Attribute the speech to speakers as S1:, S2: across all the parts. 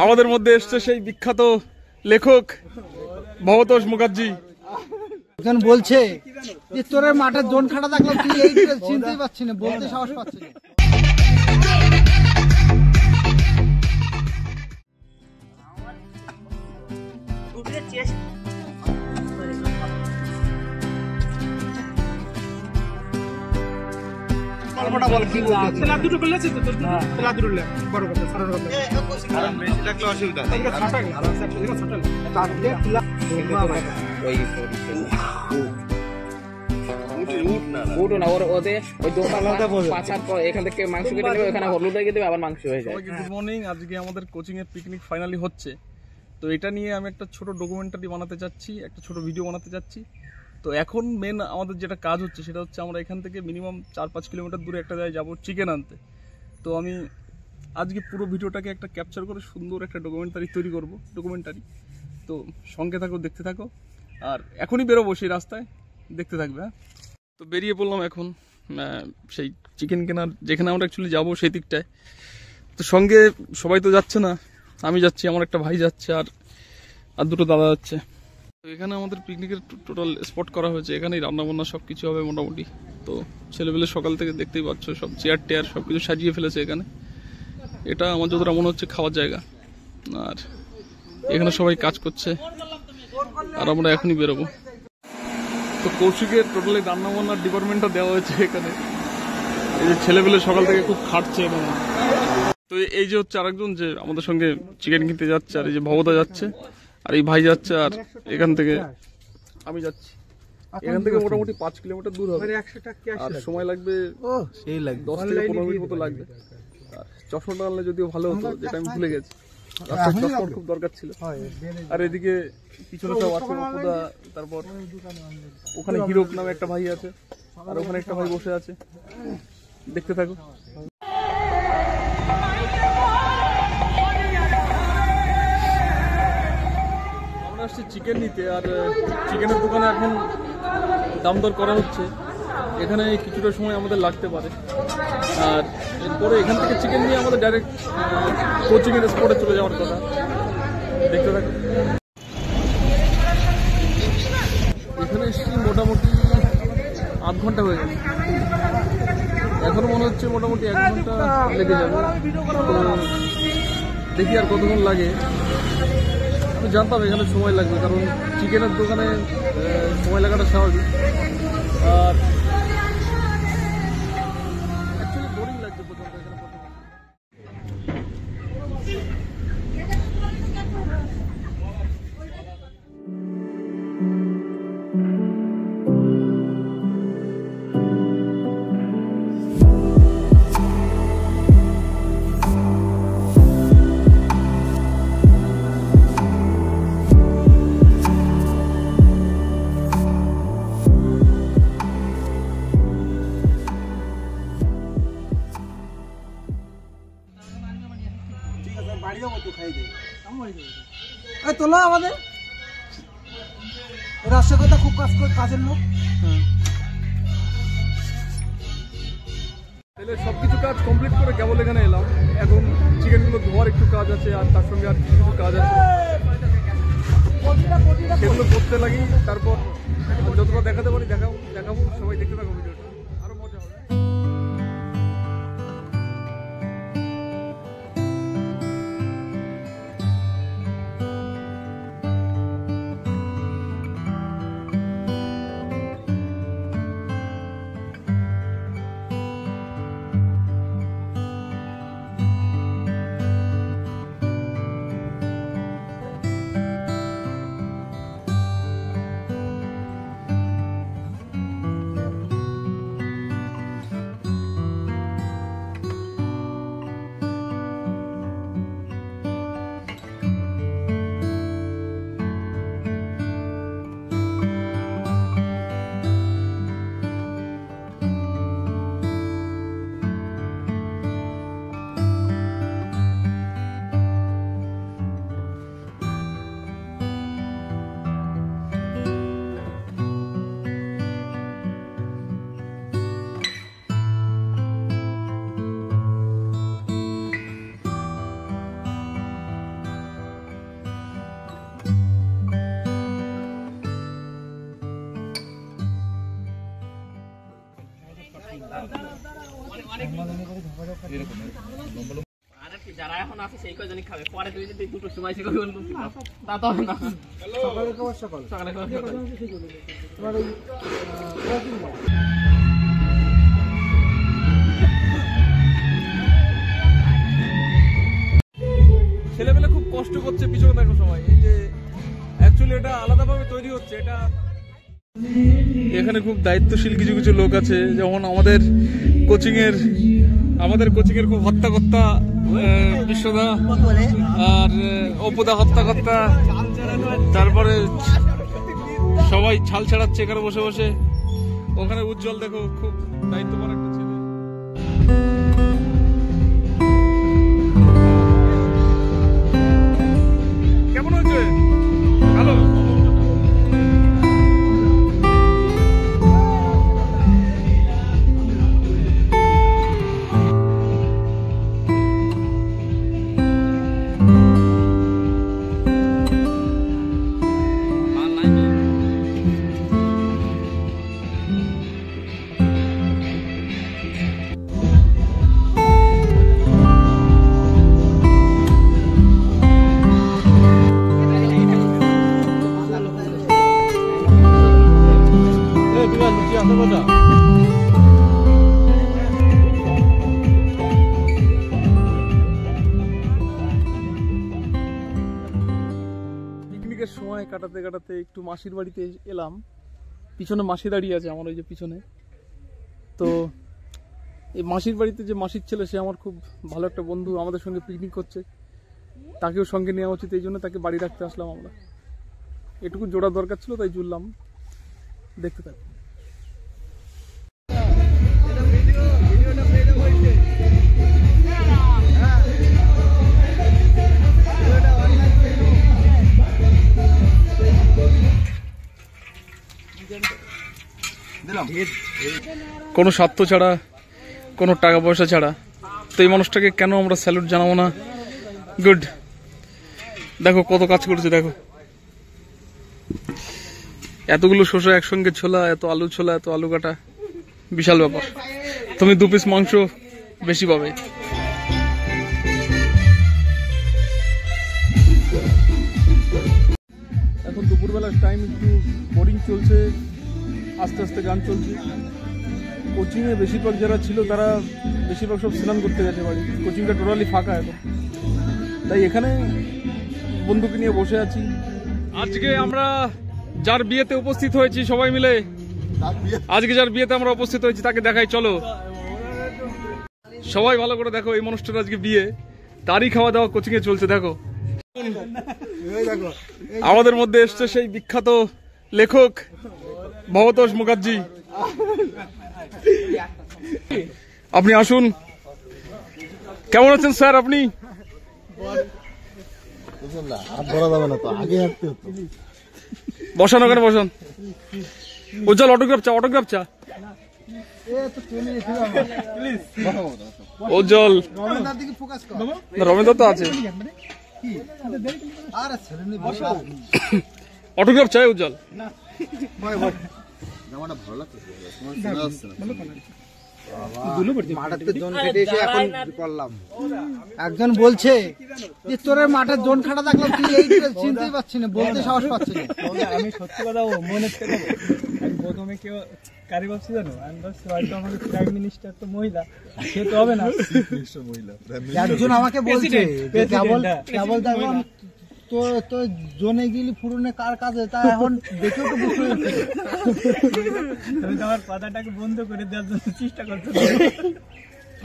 S1: আমাদের মধ্যে এসছে সেই বিখ্যাত লেখক ভবতোষ মুখার্জি।
S2: এখন বলছে যে তোর মাঠের জোন খাটা দেখলাম, তুই এই চিনতেই পারছি না, বলতে সাহস পাচ্ছি না।
S1: এখান থেকে মাংস কেটে নেবে, এখানে হলুদ রেখে দেবে, আবার মাংস হয়ে যায়। Good morning. আজকে আমাদের কোচিং এর পিকনিক ফাইনালি হচ্ছে, তো এটা নিয়ে আমি একটা ছোট ডকুমেন্টারি বানাতে চাচ্ছি, একটা ছোট ভিডিও বানাতে চাচ্ছি। তো এখন মেন আমাদের যেটা কাজ হচ্ছে সেটা হচ্ছে আমরা এখান থেকে মিনিমাম 4-5 কিলোমিটার দূরে একটা জায়গায় যাবো চিকেন আনতে। তো আমি আজকে পুরো ভিডিওটাকে একটা ক্যাপচার করে সুন্দর একটা ডকুমেন্টারি তৈরি করব, ডকুমেন্টারি। তো সঙ্গে থাকো, দেখতে থাকো, আর এখনই বেরোবো সেই রাস্তায়, দেখতে থাকবে। হ্যাঁ, তো বেরিয়ে পড়লাম এখন সেই চিকেন কেনার, যেখানে আমরা অ্যাকচুয়ালি যাবো সেই দিকটায়। তো সঙ্গে সবাই তো যাচ্ছে না, আমি যাচ্ছি, আমার একটা ভাই যাচ্ছে, আর দুটো দাদা যাচ্ছে। তো এখানে আমাদের পিকনিকের টোটাল স্পট করা হয়েছে, এখানেই রান্নাবান্না সব কিছু হবে মোটামুটি। তো ছেলেবেলে সকাল থেকে দেখতেই পাচ্ছ সব চেয়ার টেয়ার সব কিছু সাজিয়ে ফেলেছে এখানে। এটা আমার যতটা মনে হচ্ছে খাওয়ার জায়গা, আর এখানে সবাই কাজ করছে, আর আমরা এখনই বেরোবো। তো কৌশিকের টোটালি রান্নাবান্নার ডিপার্টমেন্টটা দেওয়া হয়েছে এখানে। এই যে ছেলেবেলে সকাল থেকে খুব খাটছে এখানে। তো এই যে হচ্ছে আরেকজন যে আমাদের সঙ্গে চিকেন কিনতে যাচ্ছে, আর এই যে ভবতা যাচ্ছে, আর এই ভাই যাচ্ছে, আর এখান থেকে আমি যাচ্ছি। এখান থেকে মোটামুটি 5 কিলোমিটার দূর হবে, আর সময় লাগবে 10 থেকে 15 মিনিট মতো লাগবে। চশমাটা আনলে যদিও ভালো হতো, যেটা আমি ভুলে গেছি, চশমার খুব দরকার ছিল। আর এদিকে পিছনে সব আছে, তারপর ওখানে হিরো নামে একটা ভাই আছে, আর ওখানে একটা ভাই বসে আছে, দেখতে থাকো। আমরা আসছি চিকেন নিতে, আর চিকেনের দোকানে এখন দাম দর করা হচ্ছে। এখানে কিছুটা সময় আমাদের লাগতে পারে, আর এরপরে এখান থেকে চিকেন নিয়ে আমাদের ডাইরেক্ট কোচিংয়ের স্পটে চলে যাওয়ার কথা, দেখতে থাকো। এখানে এসেছি মোটামুটি 8 ঘন্টা হয়ে গেছে, এখনো মনে হচ্ছে মোটামুটি 1 ঘন্টা লেগে যাবে। তো দেখি আর কতক্ষণ লাগে। আমি জানতাম এখানে সময় লাগবে, কারণ চিকেনের দোকানে সময় লাগাটা স্বাভাবিক। আর অ্যাকচুয়ালি বোরিং লাগছে প্রথমত এখানে।
S2: তোলা আমাদের রাষ্ট্রকতা খুব কাজের লোক।
S1: তাহলে সবকিছু কাজ কমপ্লিট করে কেবল এখানে এলাম। এখন চিকেনগুলো ধোয়ার একটু কাজ আছে, আর তার সঙ্গে আর কিছু কাজ আছে, সেগুলো করতে লাগি। তারপর যতটা দেখাতে পারি দেখাবো। সবাই দেখতে থাকো ভিডিওটা, আরো মজা হবে।
S3: যারা এখন আছে সেই কয়জনই খাবে, পরে তুই যদি দুটো সময় শেখা বলবো তা তো হবে না।
S2: সকালে খাবার সকাল
S3: সকালে খাবে
S2: তোমার ওই
S1: ছেলেমেলে খুব কষ্ট করছে, পিছনে দেখো সবাই। এই যে অ্যাকচুয়ালি এটা আলাদাভাবে তৈরি হচ্ছে, এটা এখানে খুব দায়িত্বশীল কিছু কিছু লোক আছে, যেমন আমাদের কোচিং এর খুব হত্যাকর্তা বিশ্বদা আর অপুদা হত্যাকর্তা, তারপরে সবাই ছাল ছাড়াচ্ছে এখানে বসে বসে। ওখানে উজ্জ্বল দেখো, খুব দায়িত্ববান একটা ছেলে। কেমন হয়েছে? ভালো। পিকনিকের সময় কাটাতে কাটাতে একটু মাসির বাড়িতে এলাম। পিছনে মাসি দাঁড়িয়ে আছে আমার, ওই যে পিছনে। তো এই মাসির বাড়িতে যে মাসির ছেলে, সে আমার খুব ভালো একটা বন্ধু, আমাদের সঙ্গে পিকনিক করছে। তাকেও সঙ্গে নেওয়া উচিত, এই জন্য তাকে বাড়ি রাখতে আসলাম আমরা। এটুকু জোড়া দরকার ছিল, তাই জুড়লাম। দেখতে থাকি। কোনো স্বার্থ ছাড়া, কোনো টাকা পয়সা ছাড়া, তো এই মানুষটাকে কেন আমরা স্যালুট জানাবো না? গুড। দেখো কত কাজ করেছে, দেখো এতগুলো শসা একসঙ্গে ছোলা, এত আলু ছোলা, এত আলু কাটা, বিশাল ব্যাপার। তুমি 2 পিস মাংস বেশি পাবে। এখন দুপুরবেলার টাইম, একটু বোরিং চলছে, আস্তে আস্তে গান চলছে। কোচিংয়ে বেশিরভাগ যারা ছিল তারা বেশিরভাগ সব স্নান করতে গেছে বাড়ি। কোচিংটা টোটালি ফাঁকা এখন, তাই এখানে বন্ধুকে নিয়ে বসে আছি। আজকে আমরা যার বিয়েতে উপস্থিত হয়েছি সবাই মিলে, আজকে যার বিয়েতে আমরা উপস্থিত হয়েছি তাকে দেখাই, চলো সবাই ভালো করে দেখো। এই মানুষটার আজকে বিয়ে, তারই খাওয়া দাওয়া কোচিংয়ে চলছে। দেখো আমাদের মধ্যে এসছে সেই বিখ্যাত লেখক ভবতোষ মুখার্জি। আপনি আসুন। কেমন আছেন স্যার আপনি? বসান ওখানে, বসান। উজ্জ্বল অটোগ্রাফ চা, অটোগ্রাফ চা। উজ্জ্বল, রমেন্দ্র তো আছে, অটোগ্রাফ চাই উজ্জ্বল।
S2: একজন বলছে যে তোর মাঠের জোন খাটা থাকলে তুই এই চিনতেই পারছি না, বলতে সাহস পাচ্ছি না।
S4: আমি সত্যি কথা মনে আমি প্রথমে কেউ কারি ভাবছি জানো, আমি ভাবছি হয়তো আমাদের প্রাইম মিনিস্টার তো মহিলা, সে তো হবে না।
S2: একজন আমাকে বলছে কেবল দেখলাম তো জোনে গেলি ফুরনে কার কাজে, তা এখন দেখেও তো বুঝতে পারছি
S4: তুমি তো আমার কথাটাকে বন্ধ করে দেওয়ার জন্য চেষ্টা করছো।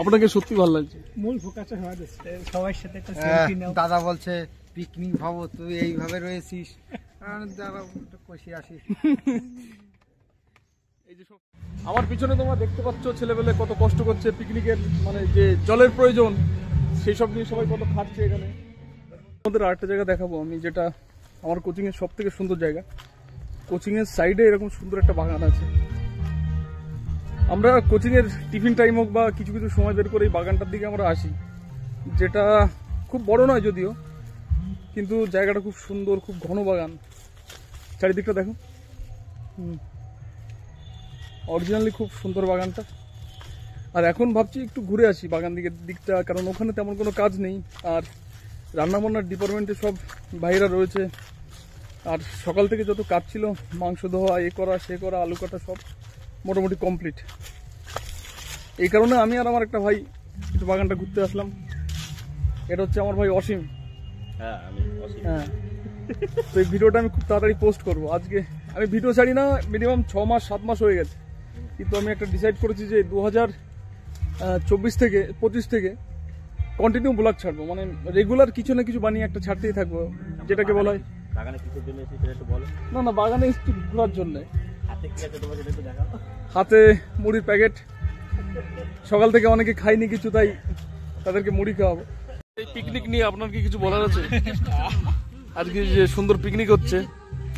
S1: আপনাকে সত্যি ভালো লাগছে।
S4: মূল ফোকাসটা হওয়া যাচ্ছে সবার সাথে একটা সেলফি নাও।
S2: দাদা বলছে পিকনিক ভাবো, তুই এইভাবে রয়েছিস, দাদা কষি আসিস।
S1: এই যে আমার পিছনে তোমরা দেখতে পাচ্ছ ছেলেবেলে কত কষ্ট করছে পিকনিকের, মানে যে জলের প্রয়োজন সেই সব নিয়ে সবাই কত খাটছে এখানে। আমাদের আরেকটা জায়গা দেখাবো আমি, যেটা আমার কোচিং এর সব থেকে সুন্দর জায়গা। কোচিং এর সাইডে এরকম সুন্দর একটা বাগান আছে। আমরা কোচিং এর টিফিন টাইম হোক বা কিছু কিছু সময় বের করে এই বাগানটার দিকে আমরা আসি, যেটা খুব বড় নয় যদিও, কিন্তু জায়গাটা খুব সুন্দর, খুব ঘন বাগান। চারিদিকটা দেখো, অরিজিনালি খুব সুন্দর বাগানটা। আর এখন ভাবছি একটু ঘুরে আসি বাগান দিকটা, কারণ ওখানে তেমন কোনো কাজ নেই। আর রান্নাবান্নার ডিপার্টমেন্টে সব ভাইরা রয়েছে। আর সকাল থেকে যত কাজ ছিল, মাংস ধোয়া, এ করা সে করা, আলু কাটা, সব মোটামুটি কমপ্লিট। এই কারণে আমি আর আমার একটা ভাই একটু বাগানটা ঘুরতে আসলাম। এটা হচ্ছে আমার ভাই অসীম। হ্যাঁ, তো এই ভিডিওটা আমি খুব তাড়াতাড়ি পোস্ট করবো। আজকে আমি ভিডিও ছাড়ি না মিনিমাম 6 মাস 7 মাস হয়ে গেছে, কিন্তু আমি একটা ডিসাইড করেছি যে 2024 থেকে 25 থেকে কন্টিনিউ ব্লগ ছাড়বো, মানে রেগুলার কিছু না কিছু বানিয়ে একটা ছাড়তেই থাকবো। যেটাকে বলা হয়
S3: বাগানে কিসের জন্য এসেছিস সেটা একটু বলো।
S1: না বাগানে একটু ঘোরার জন্য।
S3: হাতে কি আছে তোমার, সেটা একটু দেখাও।
S1: হাতে মুড়ির প্যাকেট, সকাল থেকে অনেকে খাইনি কিছু, তাই তাদেরকে মুড়ি খাওয়াবো। এই পিকনিক নিয়ে আপনার কি কিছু বলার আছে? আজকে যে সুন্দর পিকনিক হচ্ছে,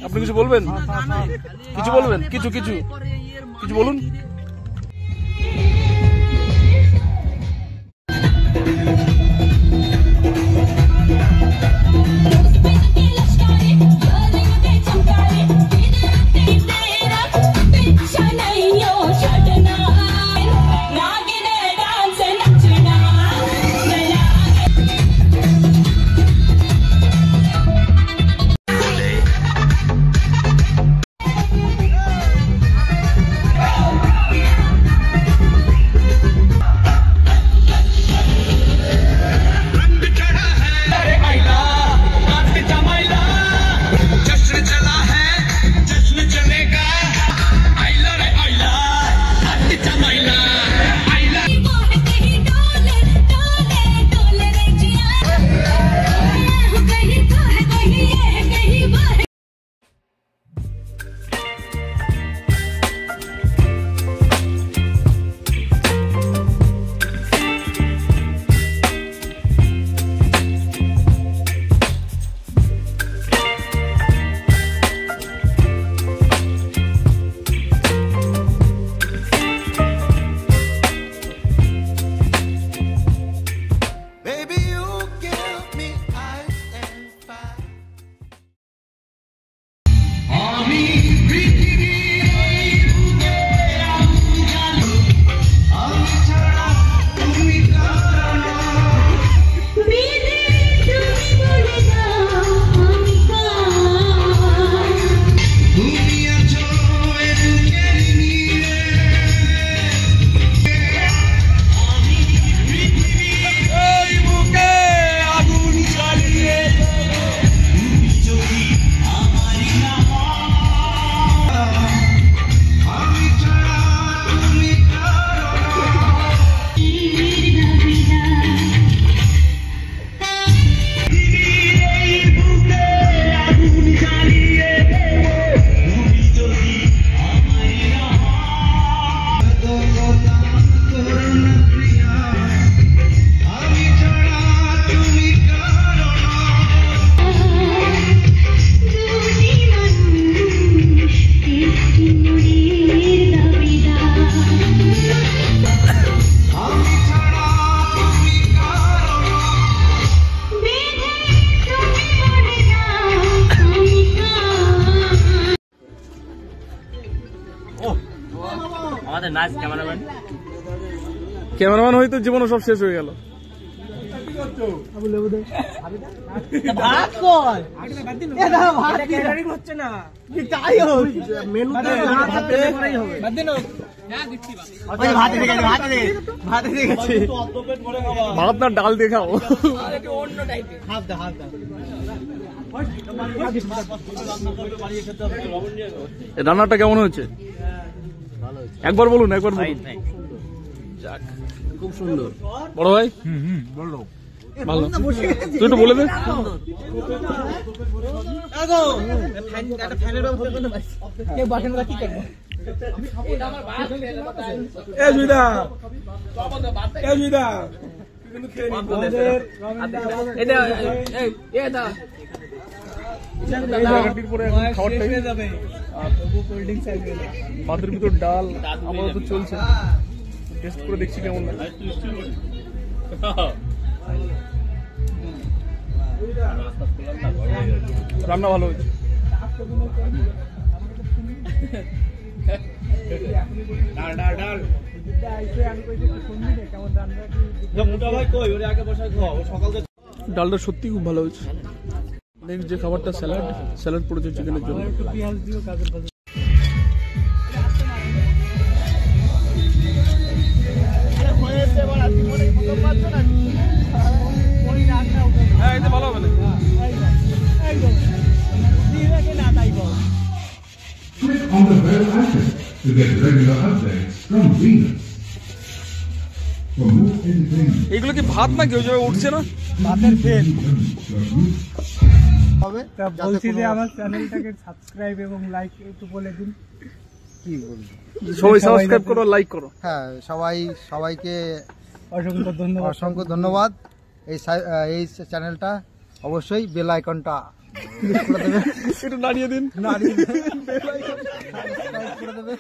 S1: আপনি কিছু বলবেন? কিছু বলবেন? কিছু কিছু কিছু বলুন।
S3: আমাদের নাইস
S1: ক্যামেরাম্যান হয়তো জীবনে সব শেষ হয়ে গেল। ভাত না ডাল দেখাও। রান্নাটা কেমন হয়েছে একবার বলুন, একবার বলুন।
S3: খুব সুন্দর।
S1: বড় ভাই ভালো, তুই একটু বলে দে। ভাতের ভিতর ডাল আমাদের তো চলছে, টেস্ট করে দেখছি কেমন লাগে। রান্না ভালো হয়েছে। ডালটা সত্যি খুব ভালো হয়েছে। নেক্সট যে খাবারটা স্যালাড পড়েছে চিকেনের জন্য।
S4: একটু পেঁয়াজ দিও কাজের ভাজা।
S1: হ্যাঁ এটা ভালো হবে না।
S5: Click on the bell icon to get regular updates from Venus. For more entertainment,
S1: এগুলো কি ভাত নাকি ওই জায়গায় উঠছে না?
S4: ভাতের ফেল।
S2: হবে
S4: তা
S2: যাতে
S4: বলছি যে
S2: কোনো-
S4: আমার চ্যানেলটাকে সাবস্ক্রাইব এবং লাইক একটু বলে দিন।
S2: কি বলবো,
S1: সবাই সাবস্ক্রাইব করো, লাইক করো।
S2: হ্যাঁ সবাইকে
S4: অসংখ্য ধন্যবাদ।
S2: অসংখ্য ধন্যবাদ। এই চ্যানেলটা অবশ্যই বেল আইকনটা ক্লিক করে দেবে,
S1: একটু নাড়িয়ে দিন।
S2: নাড়িয়ে দেবে, বেল আইকন সাবস্ক্রাইব করে দেবে।